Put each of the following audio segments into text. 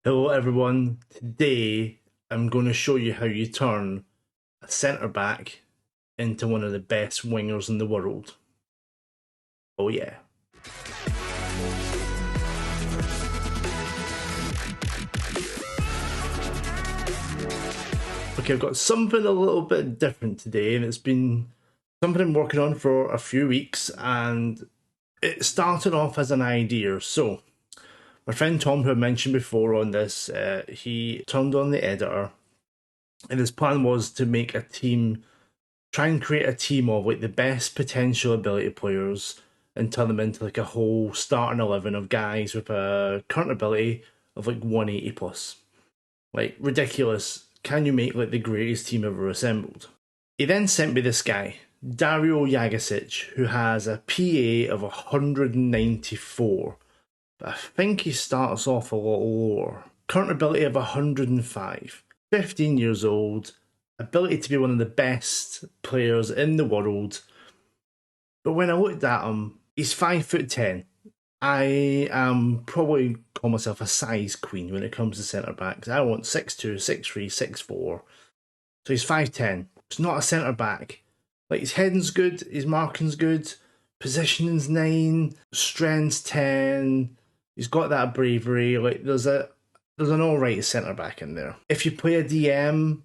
Hello everyone, today I'm going to show you how you turn a centre back into one of the best wingers in the world. Oh yeah. Okay, I've got something a little bit different today, and it's been something I'm working on for a few weeks, and it started off as an idea. So my friend Tom, who I mentioned before on this, he turned on the editor, and his plan was to make a team, try and create a team of like the best potential ability players and turn them into like a whole starting 11 of guys with a current ability of like 180 plus. Like, ridiculous. Can you make like the greatest team ever assembled? He then sent me this guy, Dario Jagasic, who has a PA of 194. But I think he starts off a lot lower. Current ability of 105. 15 years old. Ability to be one of the best players in the world. But when I looked at him, he's 5'10". I am probably call myself a size queen when it comes to centre backs. I want 6'2", 6'3", 6'4". So he's 5'10". He's not a centre back. Like, his heading's good, his marking's good, positioning's 9, strength's 10. He's got that bravery. Like, there's an alright centre back in there. If you play a DM,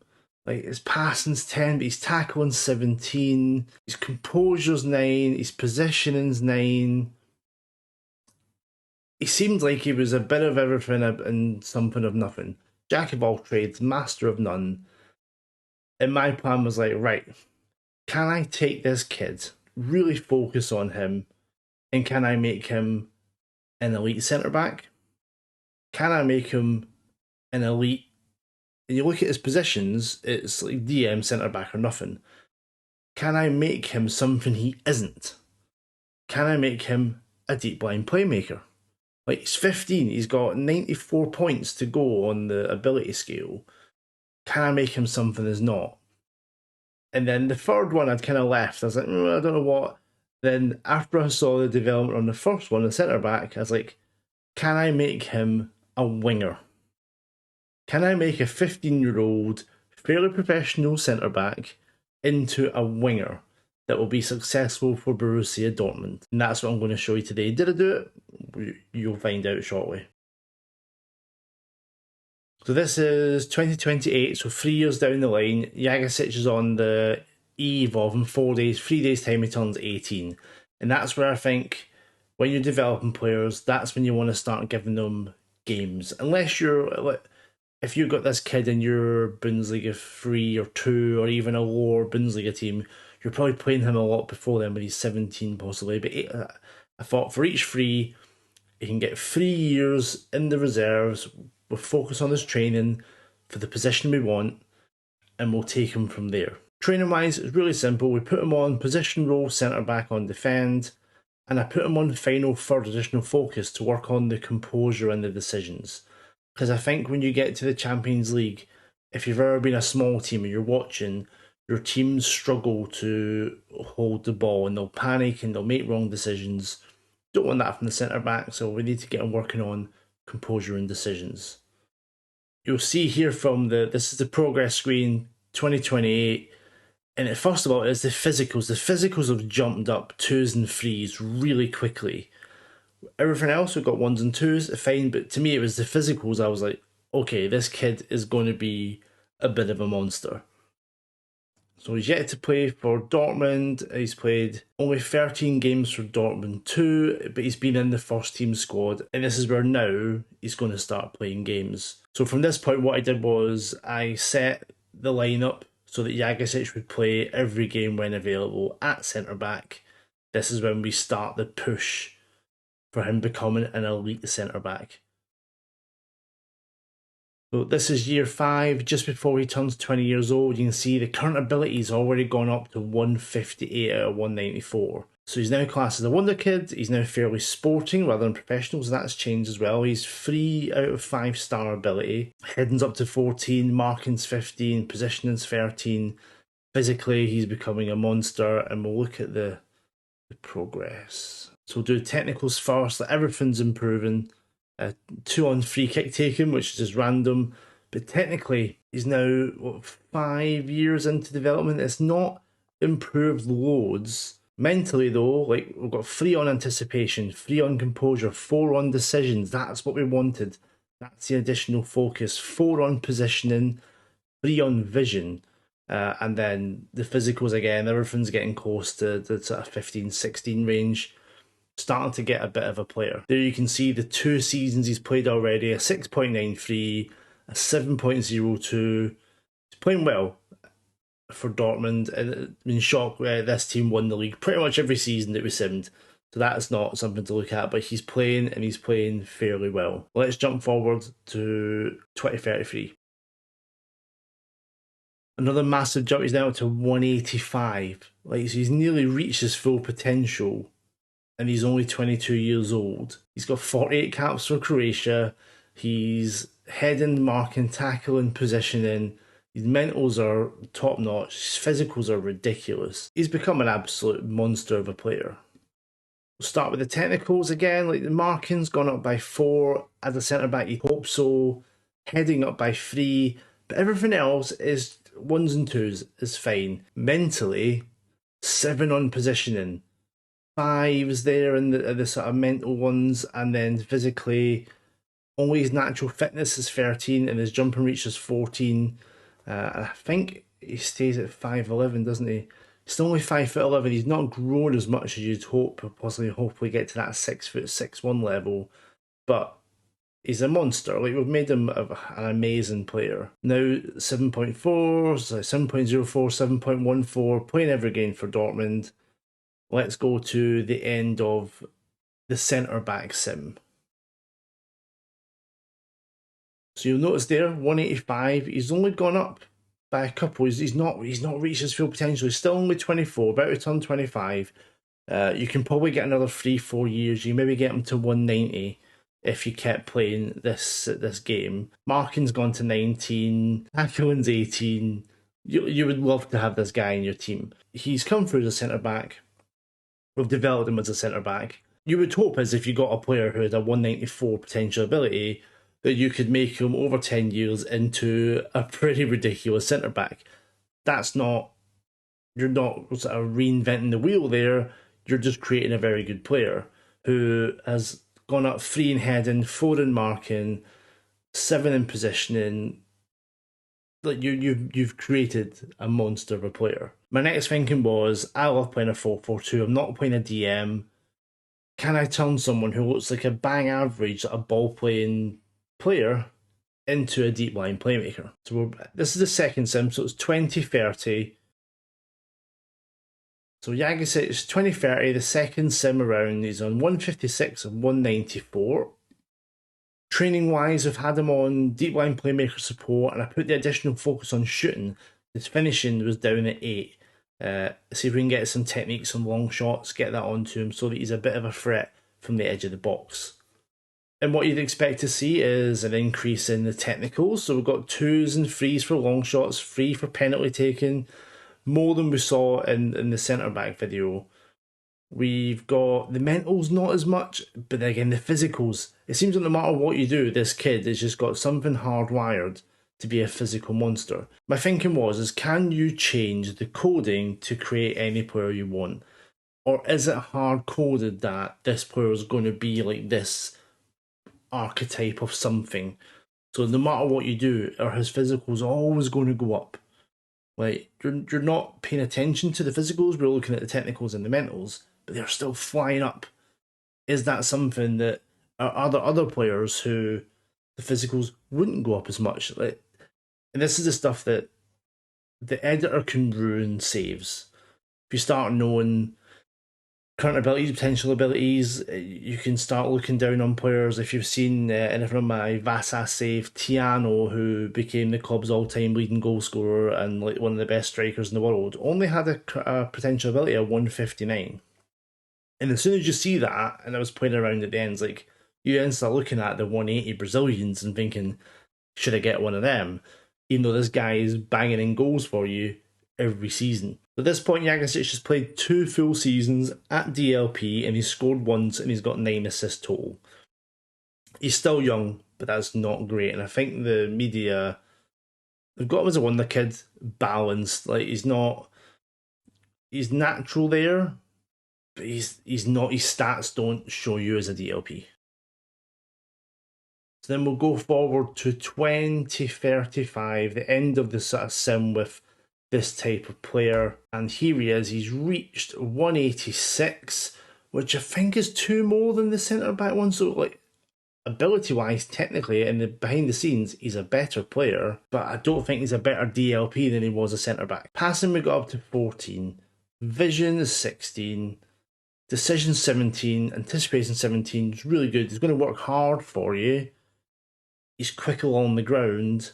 like, his passing's 10, but his tackling's 17. His composure's 9. His positioning's 9. He seemed like he was a bit of everything and something of nothing. Jack of all trades, master of none. And my plan was like, right, can I take this kid, really focus on him, and can I make him an elite centre back? Can I make him an elite? And you look at his positions, it's like DM, centre back, or nothing. Can I make him something he isn't? Can I make him a deep line playmaker? Like, he's 15, he's got 94 points to go on the ability scale. Can I make him something he's not? And then the third one I'd kind of left. I was like, I don't know what. Then after I saw the development on the first one, the centre back, I was like, can I make him a winger? Can I make a 15-year-old, fairly professional centre back into a winger that will be successful for Borussia Dortmund? And that's what I'm going to show you today. Did I do it? You'll find out shortly. So this is 2028, so 3 years down the line. Jagasic is on the eve of, in 4 days, 3 days time, he turns 18. And that's where I think, when you're developing players, that's when you want to start giving them games. Unless you're, if you've got this kid in your Bundesliga 3 or 2, or even a lower Bundesliga team, you're probably playing him a lot before then when he's 17 possibly. But I thought for each 3, he can get 3 years in the reserves. We'll focus on his training for the position we want, and we'll take him from there. Training wise, it's really simple. We put him on position role, centre back on defend, and I put him on the final third additional focus to work on the composure and the decisions. Because I think when you get to the Champions League, if you've ever been a small team and you're watching, your teams struggle to hold the ball and they'll panic and they'll make wrong decisions. Don't want that from the centre back, so we need to get him working on composure and decisions. You'll see here from this is the progress screen 2028, and first of all, it's the physicals. The physicals have jumped up 2s and 3s really quickly. Everything else, we've got 1s and 2s, fine, but to me it was the physicals. I was like, okay, this kid is going to be a bit of a monster. So he's yet to play for Dortmund. He's played only 13 games for Dortmund 2, but he's been in the first team squad. And this is where now he's going to start playing games. So from this point, what I did was I set the lineup so that Jagasic would play every game when available at centre-back. This is when we start the push for him becoming an elite centre-back. So this is year 5, just before he turns 20 years old. You can see the current ability's already gone up to 158 out of 194. So he's now classed as a Wonderkid. He's now fairly sporting rather than professional, so that's changed as well. He's 3 out of 5 star ability. Heading's up to 14, marking's 15, positioning's 13. Physically, he's becoming a monster, and we'll look at the progress. So we'll do technicals first. Everything's improving. 2 on free kick taken, which is just random. But technically, he's now 5 years into development. It's not improved loads. Mentally, though, like we've got 3 on anticipation, 3 on composure, 4 on decisions. That's what we wanted. That's the additional focus. 4 on positioning, 3 on vision. And then the physicals again, everything's getting close to the sort of 15, 16 range. Starting to get a bit of a player. There you can see the 2 seasons he's played already, a 6.93, a 7.02. He's playing well for Dortmund. And in shock, this team won the league pretty much every season that we simmed. So that's not something to look at, but he's playing and he's playing fairly well. Let's jump forward to 2033. Another massive jump. He's now up to 185. Like, so he's nearly reached his full potential. And he's only 22 years old. He's got 48 caps for Croatia. He's heading, marking, tackling, positioning. His mentals are top notch. His physicals are ridiculous. He's become an absolute monster of a player. We'll start with the technicals again. Like the marking's gone up by 4 as a centre back. You hope so. Heading up by 3, but everything else is 1s and 2s is fine. Mentally, 7 on positioning. 5s there and the sort of mental ones, and then physically only his natural fitness is 13 and his jumping reach is 14. And I think he stays at 5'11", doesn't he? He's still only 5'11". He's not grown as much as you'd hope, possibly hopefully get to that 6'6" level, but he's a monster. Like, we've made him an amazing player. Now 7.4, 7.04, 7.14, playing every game for Dortmund. Let's go to the end of the centre-back sim. So you'll notice there, 185. He's only gone up by a couple. He's not reached his full potential. He's still only 24, about to turn 25. You can probably get another 3-4 years. You maybe get him to 190 if you kept playing this game. Marking's gone to 19. Tackling's 18. You would love to have this guy in your team. He's come through as a centre-back. We've developed him as a centre-back. You would hope, as if you got a player who had a 194 potential ability, that you could make him over 10 years into a pretty ridiculous centre-back. That's not... You're not sort of reinventing the wheel there. You're just creating a very good player who has gone up 3 in heading, 4 in marking, 7 in positioning. Like, you've created a monster of a player. My next thinking was, I love playing a 4-4-2. I'm not playing a DM. Can I turn someone who looks like a bang average, a ball-playing player into a deep line playmaker? So this is the second sim, so it's 2030. So Yagasic is 2030, the second sim around. He's on 156 and 194. Training-wise, I've had him on deep line playmaker support, and I put the additional focus on shooting. His finishing was down at 8. See if we can get some techniques, some long shots, get that onto him so that he's a bit of a threat from the edge of the box. And what you'd expect to see is an increase in the technicals. So we've got 2s and 3s for long shots, 3 for penalty taking, more than we saw in the centre-back video. We've got the mentals, not as much, but again, the physicals. It seems that no matter what you do, this kid has just got something hardwired to be a physical monster. My thinking was, can you change the coding to create any player you want? Or is it hard-coded that this player is going to be like this archetype of something? So no matter what you do, are his physicals always going to go up? Like, you're not paying attention to the physicals, we're looking at the technicals and the mentals, but they're still flying up. Is that something that are there other players who the physicals wouldn't go up as much? Like, and this is the stuff that the editor can ruin saves. If you start knowing current abilities, potential abilities, you can start looking down on players. If you've seen anything from my Vasa save, Tiano, who became the club's all-time leading goal scorer and like one of the best strikers in the world, only had a potential ability of 159. And as soon as you see that, and I was playing around at the ends, like, you then start looking at the 180 Brazilians and thinking, should I get one of them? Even though this guy is banging in goals for you every season. At this point, Jagasic has played 2 full seasons at DLP and he's scored once and he's got 9 assists total. He's still young, but that's not great. And I think the media, they've got him as a Wonderkid, balanced. Like, he's natural there, but he's not. His stats don't show you as a DLP. So then we'll go forward to 2035, the end of the sort of sim with this type of player. And here he is, he's reached 186, which I think is two more than the centre back one. So, like, ability wise, technically, and behind the scenes, he's a better player, but I don't think he's a better DLP than he was a centre back. Passing, we got up to 14, vision is 16, decision 17, anticipation 17. Is really good. He's going to work hard for you. He's quick along the ground,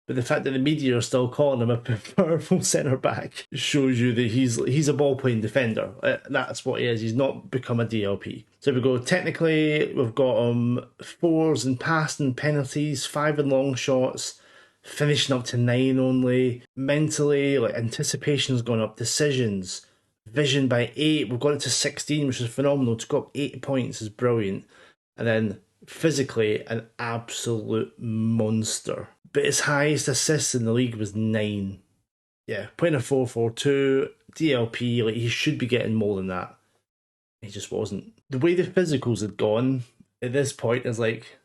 but the fact that the media are still calling him a powerful centre back shows you that he's a ball playing defender. That's what he is. He's not become a DLP. So we go. Technically, we've got 4s in passing, penalties, 5 in long shots, finishing up to 9 only. Mentally, like, anticipation's gone up. Decisions, vision by 8. We've got it to 16, which is phenomenal. To go up 8 points is brilliant. And then physically, an absolute monster. But his highest assists in the league was 9. Yeah, playing a 4-4-2, DLP, like, he should be getting more than that. He just wasn't. The way the physicals had gone at this point is like,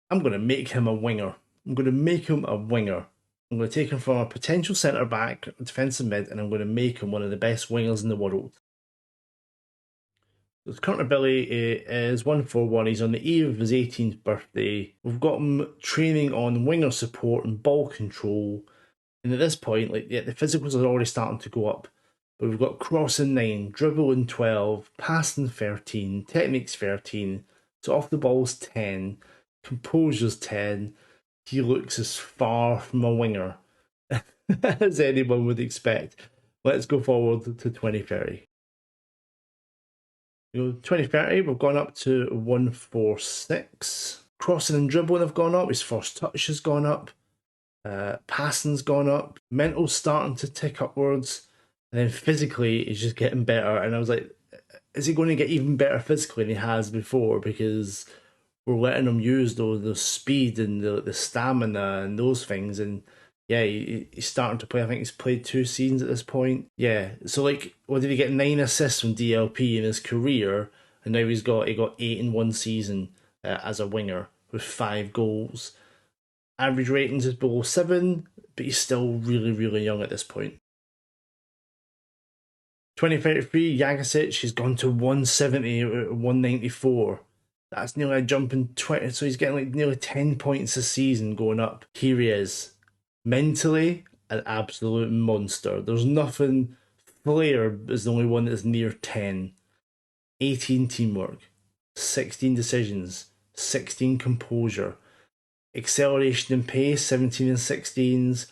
I'm going to make him a winger. I'm going to make him a winger. I'm going to take him from a potential centre back, defensive mid, and I'm going to make him one of the best wingers in the world. His current ability is 141. He's on the eve of his 18th birthday. We've got him training on winger support and ball control. And at this point, like, yeah, the physicals are already starting to go up. But we've got crossing 9, dribbling 12, passing 13, techniques 13. So off the ball's 10, composure's 10. He looks as far from a winger as anyone would expect. Let's go forward to 2030. 2030, we've gone up to 146. Crossing and dribbling have gone up. His first touch has gone up. Passing's gone up. Mental's starting to tick upwards. And then physically, he's just getting better. And I was like, is he going to get even better physically than he has before? Because we're letting him use the speed and the stamina and those things. And yeah, he's starting to play. I think he's played 2 seasons at this point. Yeah, so, like, what did he get? 9 assists from DLP in his career, and now he got 8 in 1 season as a winger with 5 goals. Average ratings is below 7, but he's still really, really young at this point. 2033, Jagasic, he's gone to 170, 194. That's nearly a jump in 20, so he's getting like nearly 10 points a season going up. Here he is. Mentally, an absolute monster. There's nothing. Flair is the only one that's near 10. 18 teamwork, 16 decisions, 16 composure, acceleration and pace, 17 and 16s,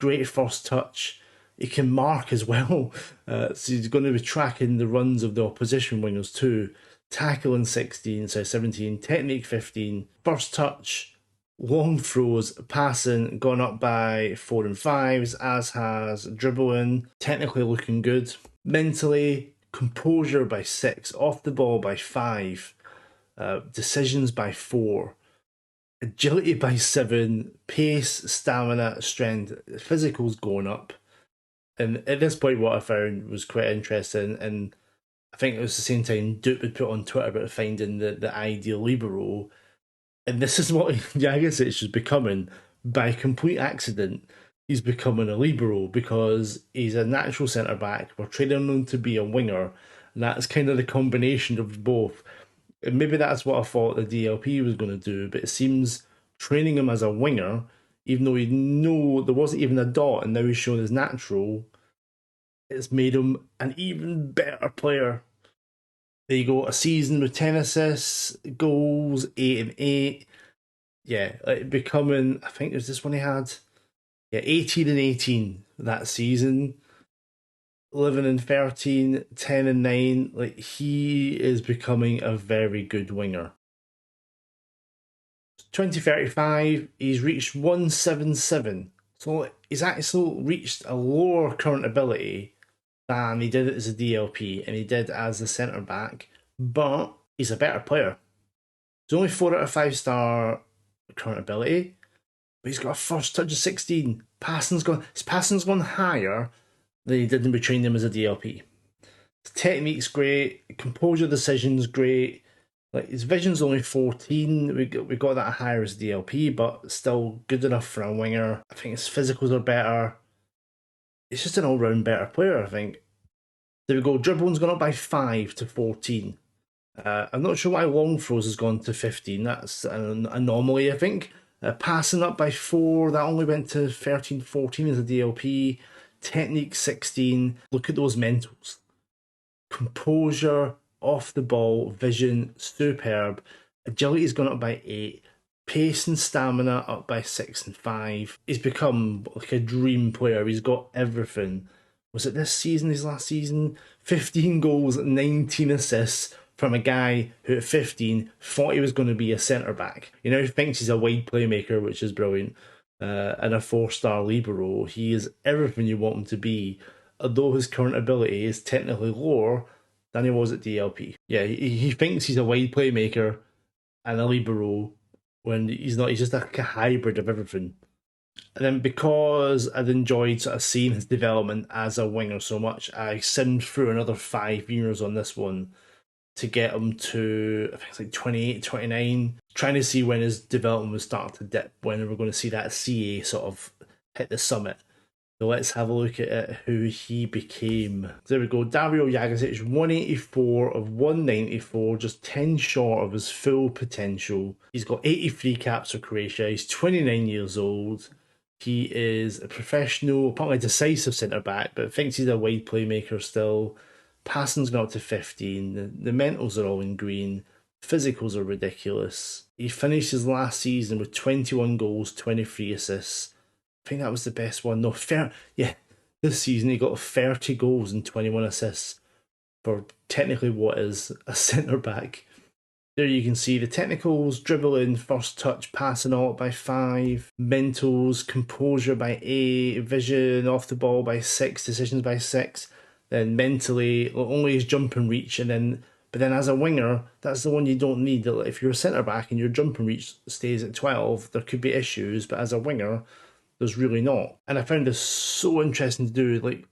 great first touch. He can mark as well, so he's going to be tracking the runs of the opposition wingers too. Tackle in 16, so 17, technique 15, first touch, long throws, passing gone up by 4 and 5s, as has dribbling, technically looking good. Mentally, composure by 6, off the ball by 5, decisions by 4, agility by 7, pace, stamina, strength, physicals going up. And at this point, what I found was quite interesting, and I think it was the same time Duke would put on Twitter about finding the ideal libero. And this is what Jagasic is becoming by complete accident. He's becoming a libero because he's a natural centre back. We're training him to be a winger, and that's kind of the combination of both. And maybe that's what I thought the DLP was going to do, but it seems training him as a winger, even though there wasn't even a dot, and now he's shown as natural, it's made him an even better player. There you go, a season with 10 assists, goals, 8 and 8. Yeah, like, becoming, I think it was this one he had. Yeah, 18 and 18 that season. 11 and 13, 10 and 9. Like, he is becoming a very good winger. 2035, he's reached 177. So he's actually reached a lower current ability than he did as a DLP and he did as a centre back, but he's a better player. He's only 4 out of 5 star current ability, but he's got a first touch of 16. His passing's gone higher than he did when we trained him as a DLP. His technique's great, composure decision's great. Like, his vision's only 14. We got that higher as DLP, but still good enough for a winger. I think his physicals are better. He's just an all-round better player, I think. There we go. Dribbling's gone up by 5 to 14. I'm not sure why long throws has gone to 15. That's an anomaly, I think. Passing up by 4, that only went to 13, 14 as a DLP. Technique 16. Look at those mentals. Composure, off the ball, vision, superb. Agility's gone up by 8. Pace and stamina up by 6 and 5. He's become like a dream player. He's got everything. Was it this season, his last season? 15 goals, 19 assists from a guy who at 15 thought he was going to be a centre-back. You know, he thinks he's a wide playmaker, which is brilliant, and a 4-star libero. He is everything you want him to be, although his current ability is technically lower than he was at DLP. Yeah, he thinks he's a wide playmaker and a libero when he's not. He's just like a hybrid of everything. And then because I'd enjoyed sort of seeing his development as a winger so much, I simmed through another 5 years on this one to get him to, I think it's like 28, 29, trying to see when his development would start to dip, when we're going to see that CA sort of hit the summit. So let's have a look at who he became. There we go. Dario Jagasic, 184 of 194, just 10 short of his full potential. He's got 83 caps for Croatia. He's 29 years old. He is a professional, probably decisive centre-back, but thinks he's a wide playmaker still. Passing's gone up to 15. The mentals are all in green. Physicals are ridiculous. He finished his last season with 21 goals, 23 assists. I think that was the best one. No, this season he got 30 goals and 21 assists for technically what is a centre-back. There you can see the technicals, dribbling, first touch, passing all up by 5, mentals, composure by 8, vision, off the ball by 6, decisions by 6, then mentally, only his jump and reach, but then as a winger, that's the one you don't need. If you're a centre-back and your jump and reach stays at 12, there could be issues, but as a winger, there's really not. And I found this so interesting to do. Like,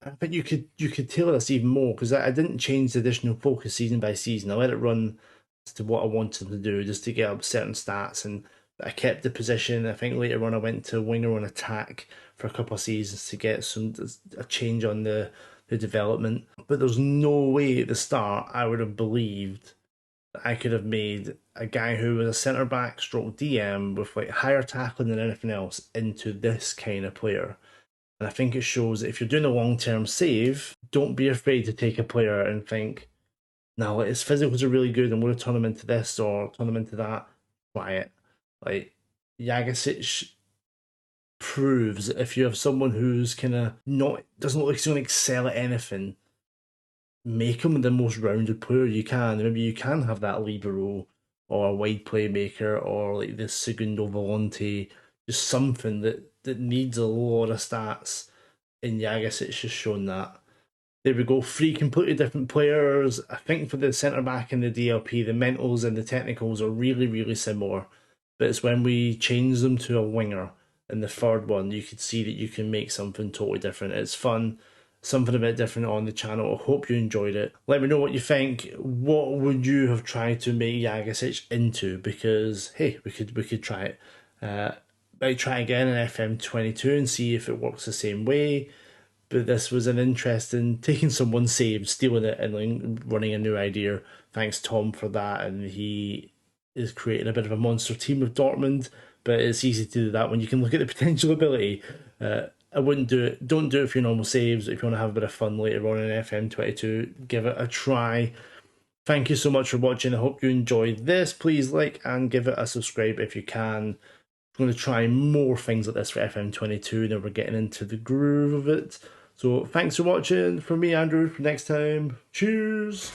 I think you could tailor this even more, because I didn't change the additional focus season by season. I let it run as to what I wanted to do, just to get up certain stats, and I kept the position. I think later on I went to winger on attack for a couple of seasons to get a change on the development. But there's no way at the start I would have believed that I could have made a guy who was a centre-back stroke DM with like higher tackling than anything else into this kind of player. And I think it shows that if you're doing a long-term save, don't be afraid to take a player and think, no, his physicals are really good, I'm going to turn him into this or turn him into that. Try it. Like, Jagasic proves that if you have someone who's kind of doesn't look like he's going to excel at anything, make him the most rounded player you can. Maybe you can have that libero or a wide playmaker or like this segundo volante, just something that needs a lot of stats. And Jagasic has shown that. There we go, 3 completely different players. I think for the centre-back and the DLP, the mentals and the technicals are really, really similar. But it's when we change them to a winger in the third one, you could see that you can make something totally different. It's fun, something a bit different on the channel. I hope you enjoyed it. Let me know what you think. What would you have tried to make Jagasic into? Because, hey, we could try it. Might try again in FM22 and see if it works the same way. But this was an interesting, taking someone's save, stealing it, and running a new idea. Thanks, Tom, for that. And he is creating a bit of a monster team with Dortmund. But it's easy to do that when you can look at the potential ability. I wouldn't do it. Don't do it for your normal saves. If you want to have a bit of fun later on in FM22, give it a try. Thank you so much for watching. I hope you enjoyed this. Please like and give it a subscribe if you can. I'm going to try more things like this for FM22. Now we're getting into the groove of it. So thanks for watching. From me, Andrew. For next time, cheers.